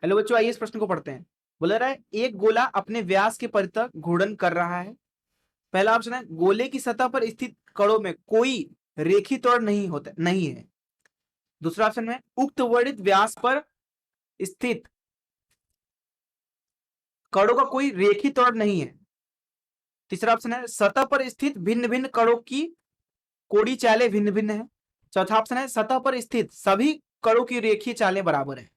Hello बच्चों, आइए इस प्रश्न को पढ़ते हैं। बोला रहा है एक गोला अपने व्यास के परितः घूर्णन कर रहा है। पहला ऑप्शन है गोले की सतह पर स्थित कणों में कोई रेखीय त्वरण नहीं है। दूसरा ऑप्शन है उक्त वर्णित व्यास पर स्थित कणों का कोई रेखीय त्वरण नहीं है। तीसरा ऑप्शन है सतह पर स्थित भिन्न भिन्न कणों की कोणीय चालें भिन्न भिन्न है। चौथा ऑप्शन है सतह पर स्थित सभी कणों की रेखीय चालें बराबर है।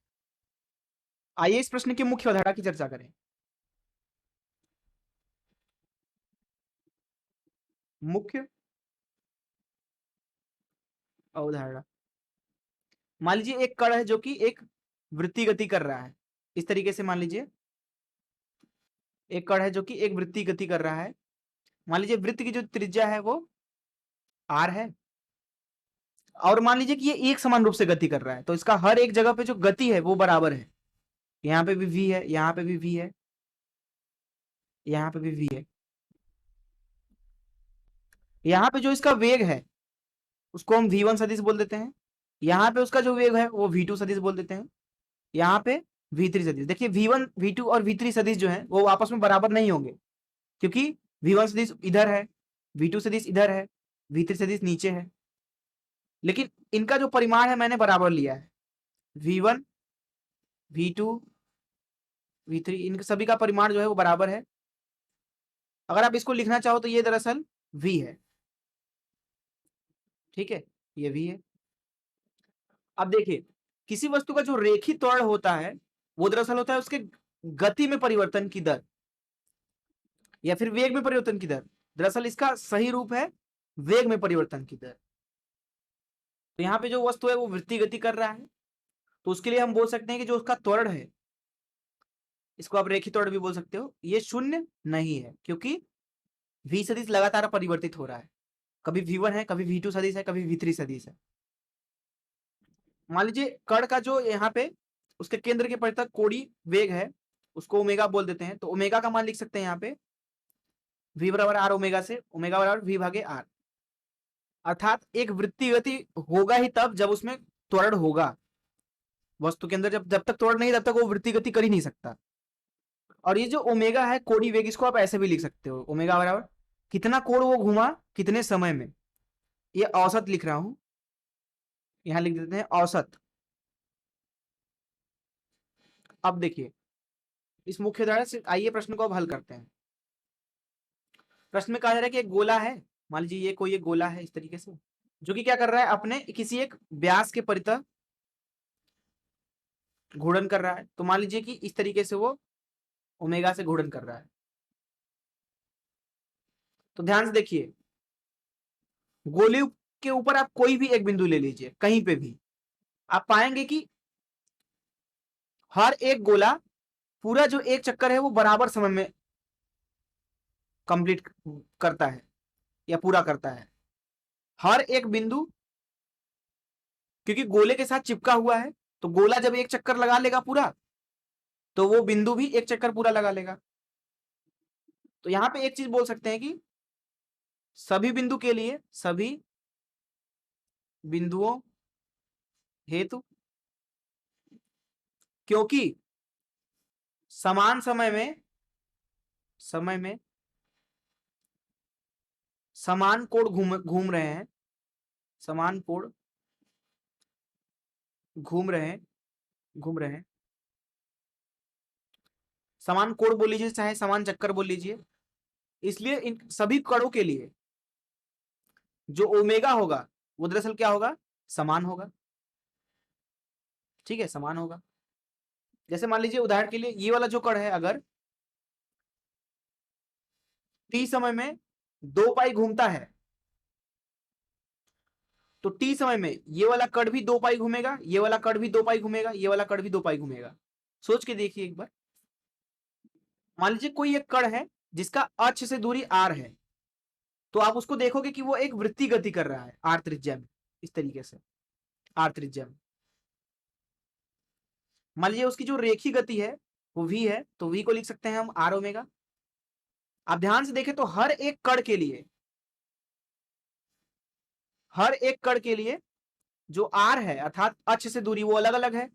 आइए इस प्रश्न की मुख्य अवधारणा की चर्चा करें। मुख्य अवधारणा, मान लीजिए एक कण है जो कि एक वृत्तीय गति कर रहा है। इस तरीके से मान लीजिए एक कण है जो कि एक वृत्तीय गति कर रहा है। मान लीजिए वृत्त की जो त्रिज्या है वो r है और मान लीजिए कि ये एक समान रूप से गति कर रहा है, तो इसका हर एक जगह पे जो गति है वो बराबर है। यहाँ पे भी v है, यहाँ पे भी v है, यहाँ पे भी v है। यहाँ पे जो इसका वेग है उसको हम v1 सदिश बोल देते हैं। यहाँ पे उसका जो वेग है वो v2 सदिश बोल देते हैं। यहाँ पे v3 सदिश। देखिए v1 v2 और v3 सदिश जो है वो आपस में बराबर नहीं होंगे, क्योंकि v1 सदिश इधर है, v2 सदिश इधर है, v3 सदिश नीचे है। लेकिन इनका जो परिमाण है मैंने बराबर लिया है। v1 v2 v3 इन सभी का परिमाण जो है वो बराबर है। अगर आप इसको लिखना चाहो तो ये दरअसल v है। ठीक है, ये v है। अब देखिए किसी वस्तु का जो रेखीय त्वरण होता है वो दरअसल होता है उसके गति में परिवर्तन की दर या फिर वेग में परिवर्तन की दर। दरअसल इसका सही रूप है वेग में परिवर्तन की दर। तो यहाँ पे जो वस्तु है वो वृत्तीय गति कर रहा है, तो उसके लिए हम बोल सकते हैं कि जो उसका त्वरण है, इसको आप रेखीय त्वरण भी बोल सकते हो, ये शून्य नहीं है, क्योंकि v सदिश लगातार परिवर्तित हो रहा है। कभी v1 है, कभी v2 सदिश है, कभी v3 सदिश है। मान लीजिए कण का जो यहाँ पे उसके केंद्र के परितः कोणीय वेग है उसको ओमेगा बोल देते हैं। तो ओमेगा का मान लिख सकते हैं यहाँ पे v बराबर आर ओमेगा से, ओमेगा बराबर v भागे आर। अर्थात एक वृत्तीय गति होगा ही तब जब उसमें त्वरण होगा। वस्तु के अंदर जब तक त्वरण नहीं तब तक वो वृत्तीय गति कर ही नहीं सकता। और ये जो ओमेगा है कोणीय वेग, इसको आप ऐसे भी लिख सकते हो, ओमेगा बराबर कितना कोण वो घूमा कितने समय में। ये औसत लिख रहा हूं, यहां लिख देते हैं औसत। अब देखिए इस मुख्य धारा से आइए प्रश्न को अब हल करते हैं। प्रश्न में कहा जा रहा है कि एक गोला है, मान लीजिए ये कोई एक गोला है इस तरीके से, जो कि क्या कर रहा है अपने किसी एक व्यास के परितः घूर्णन कर रहा है। तो मान लीजिए कि इस तरीके से वो ओमेगा से घूर्णन कर रहा है। तो ध्यान से देखिए गोले के ऊपर आप कोई भी एक बिंदु ले लीजिए, कहीं पे भी आप पाएंगे कि हर एक गोला पूरा जो एक चक्कर है वो बराबर समय में कंप्लीट करता है या पूरा करता है। हर एक बिंदु, क्योंकि गोले के साथ चिपका हुआ है, तो गोला जब एक चक्कर लगा लेगा पूरा तो वो बिंदु भी एक चक्कर पूरा लगा लेगा। तो यहां पे एक चीज बोल सकते हैं कि सभी बिंदु के लिए, सभी बिंदुओं हेतु, क्योंकि समान समय में समान कोण घूम रहे हैं, समान कोण घूम रहे हैं, घूम रहे हैं, समान कोण बोल लीजिए चाहे समान चक्कर बोल लीजिए। इसलिए इन सभी कणों के लिए जो ओमेगा होगा वो दरअसल क्या होगा, समान होगा। ठीक है, समान होगा। जैसे मान लीजिए उदाहरण के लिए ये वाला जो कण है अगर t समय में 2 पाई घूमता है, तो t समय में ये वाला कण भी 2 पाई घूमेगा, ये वाला कण भी 2 पाई घूमेगा, ये वाला कण भी 2 पाई घूमेगा। सोच के देखिए एक बार। मान लीजिए कोई एक कण है जिसका अक्ष से दूरी r है, तो आप उसको देखोगे कि वो एक वृत्तीय गति कर रहा है r त्रिज्या में, इस तरीके से r त्रिज्या में। मान लीजिए उसकी जो रेखीय गति है वो v है, तो v को लिख सकते हैं हम r ओमेगा। आप ध्यान से देखें तो हर एक कण के लिए, हर एक कण के लिए जो r है अर्थात अक्ष से दूरी वो अलग अलग है।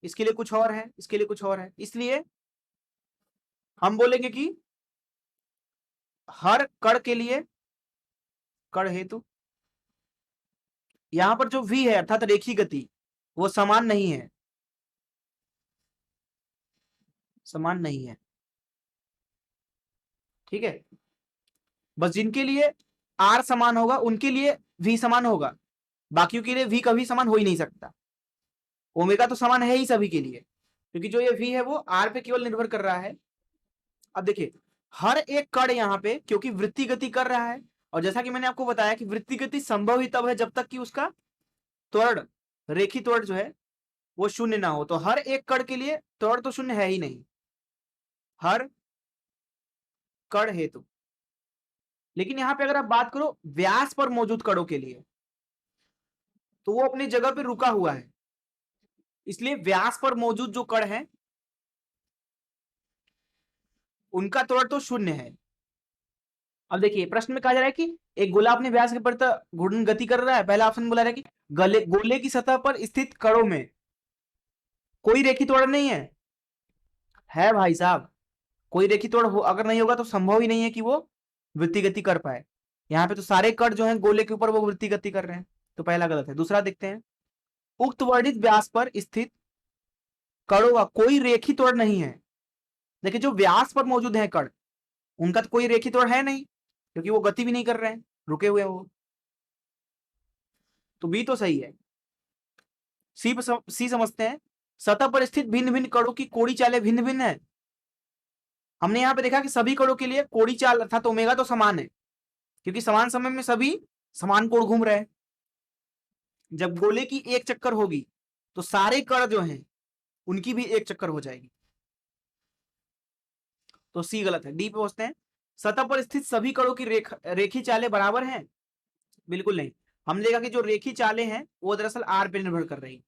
इसके लिए कुछ और है, इसके लिए कुछ और है, इसलिए हम बोलेंगे कि हर कण के लिए, कण हेतु, यहां पर जो v है अर्थात रेखी गति वो समान नहीं है, समान नहीं है। ठीक है, बस जिनके लिए r समान होगा उनके लिए v समान होगा, बाकियों के लिए v कभी समान हो ही नहीं सकता। ओमेगा तो समान है ही सभी के लिए, क्योंकि जो ये v है वो r पे केवल निर्भर कर रहा है। अब देखिए हर एक कण यहाँ पे क्योंकि वृत्ति गति कर रहा है, और जैसा कि मैंने आपको बताया कि वृत्ति गति संभव ही तब है जब तक कि उसका त्वरण, रेखी त्वरण जो है वो शून्य ना हो। तो हर एक कण के लिए त्वरण तो शून्य है ही नहीं, हर कण हेतु। लेकिन यहां पे अगर आप बात करो व्यास पर मौजूद कणों के लिए, तो वो अपनी जगह पे रुका हुआ है, इसलिए व्यास पर मौजूद जो कण है उनका त्वरण तो शून्य है। अब देखिए प्रश्न में कहा जा रहा है कि एक गोला अपने व्यास के परितः घूर्णन गति कर रहा है। पहला ऑप्शन बोला रहा है कि गोले की सतह पर स्थित कणों में कोई रेखी त्वरण नहीं है। है भाई साहब, कोई रेखी त्वरण अगर नहीं होगा तो संभव ही नहीं है कि वो वृत्ति गति कर पाए। यहाँ पे तो सारे कण जो हैं गोले के ऊपर वो वृत्ति गति कर रहे हैं, तो पहला गलत है। दूसरा देखते हैं, उक्त वर्णित व्यास पर स्थित कणों का कोई रेखी त्वरण नहीं है। देखिए जो व्यास पर मौजूद है कण, उनका तो कोई रेखी त्वरण है नहीं, क्योंकि वो गति भी नहीं कर रहे हैं, रुके हुए हैं वो। तो बी तो सही है। सी समझते हैं, सतह पर स्थित भिन्न भिन्न कणों की कोड़ी चालें भिन्न भिन्न है। हमने यहां पे देखा कि सभी कणों के लिए कोड़ी चाल अर्थात ओमेगा तो समान है, क्योंकि समान समय में सभी समान कोण घूम रहे हैं। जब गोले की एक चक्कर होगी तो सारे कण जो हैं उनकी भी एक चक्कर हो जाएगी। तो सी गलत है। डी पे पहुंचते हैं, सतह पर स्थित सभी कणों की रेखी चालें बराबर हैं। बिल्कुल नहीं, हमने देखा कि जो रेखी चालें हैं वो दरअसल आर पे निर्भर कर रही,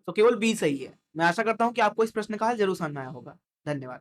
तो केवल बी सही है। मैं आशा करता हूं कि आपको इस प्रश्न का हल जरूर समझ में आया होगा। धन्यवाद।